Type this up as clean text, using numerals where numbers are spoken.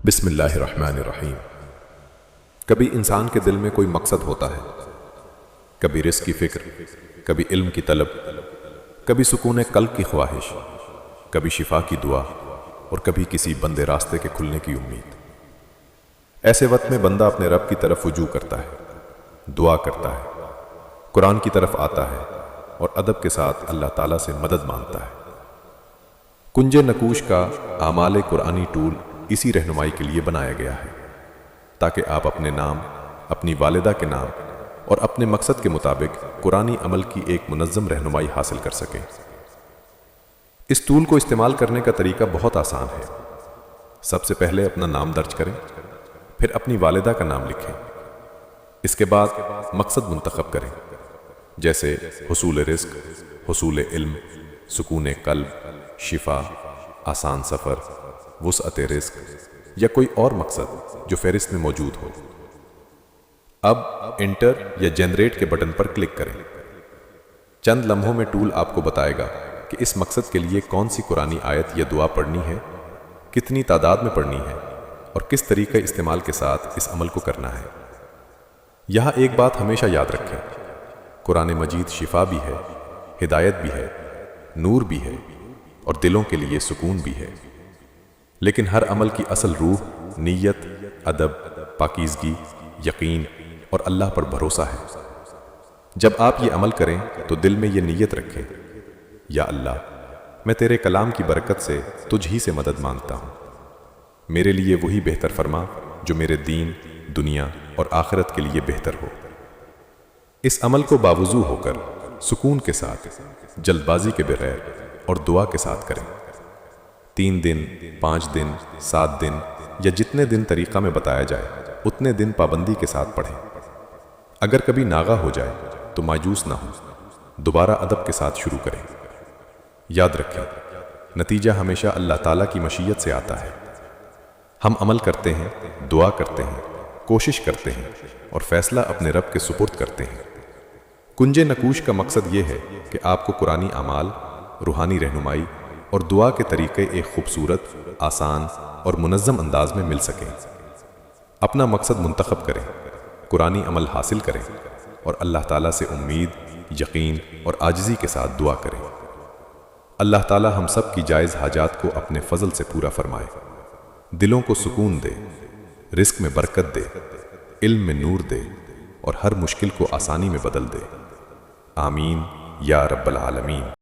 بسم اللہ الرحمن الرحیم۔ کبھی انسان کے دل میں کوئی مقصد ہوتا ہے، کبھی رزق کی فکر، کبھی علم کی طلب، کبھی سکون قلب کی خواہش، کبھی شفا کی دعا اور کبھی کسی بندے راستے کے کھلنے کی امید۔ ایسے وقت میں بندہ اپنے رب کی طرف رجوع کرتا ہے، دعا کرتا ہے، قرآن کی طرف آتا ہے اور ادب کے ساتھ اللہ تعالیٰ سے مدد مانگتا ہے۔ کنج نکوش کا اعمال قرآنی ٹول اسی رہنمائی کے لیے بنایا گیا ہے تاکہ آپ اپنے نام، اپنی والدہ کے نام اور اپنے مقصد کے مطابق قرآنی عمل کی ایک منظم رہنمائی حاصل کر سکیں۔ اس ٹول کو استعمال کرنے کا طریقہ بہت آسان ہے۔ سب سے پہلے اپنا نام درج کریں، پھر اپنی والدہ کا نام لکھیں۔ اس کے بعد مقصد منتخب کریں، جیسے حصول رزق، حصول علم، سکون قلب، شفا، آسان سفر، وسعت رزق یا کوئی اور مقصد جو فہرست میں موجود ہو۔ اب انٹر یا جنریٹ کے بٹن پر کلک کریں۔ چند لمحوں میں ٹول آپ کو بتائے گا کہ اس مقصد کے لیے کون سی قرآنی آیت یا دعا پڑھنی ہے، کتنی تعداد میں پڑھنی ہے اور کس طریقے استعمال کے ساتھ اس عمل کو کرنا ہے۔ یہاں ایک بات ہمیشہ یاد رکھیں، قرآن مجید شفا بھی ہے، ہدایت بھی ہے، نور بھی ہے اور دلوں کے لیے سکون بھی ہے، لیکن ہر عمل کی اصل روح نیت، ادب، پاکیزگی، یقین اور اللہ پر بھروسہ ہے۔ جب آپ یہ عمل کریں تو دل میں یہ نیت رکھیں، یا اللہ، میں تیرے کلام کی برکت سے تجھ ہی سے مدد مانگتا ہوں، میرے لیے وہی بہتر فرما جو میرے دین، دنیا اور آخرت کے لیے بہتر ہو۔ اس عمل کو باوضو ہو کر، سکون کے ساتھ، جلد بازی کے بغیر اور دعا کے ساتھ کریں۔ 3 دن، 5 دن، 7 دن یا جتنے دن طریقہ میں بتایا جائے اتنے دن پابندی کے ساتھ پڑھیں۔ اگر کبھی ناغہ ہو جائے تو مایوس نہ ہو، دوبارہ ادب کے ساتھ شروع کریں۔ یاد رکھیں، نتیجہ ہمیشہ اللہ تعالیٰ کی مشیت سے آتا ہے۔ ہم عمل کرتے ہیں، دعا کرتے ہیں، کوشش کرتے ہیں اور فیصلہ اپنے رب کے سپرد کرتے ہیں۔ کنج نکوش کا مقصد یہ ہے کہ آپ کو قرآنی اعمال، روحانی رہنمائی اور دعا کے طریقے ایک خوبصورت، آسان اور منظم انداز میں مل سکیں۔ اپنا مقصد منتخب کریں، قرآنی عمل حاصل کریں اور اللہ تعالیٰ سے امید، یقین اور عاجزی کے ساتھ دعا کریں۔ اللہ تعالیٰ ہم سب کی جائز حاجات کو اپنے فضل سے پورا فرمائے، دلوں کو سکون دے، رزق میں برکت دے، علم میں نور دے اور ہر مشکل کو آسانی میں بدل دے۔ آمین یا رب العالمین۔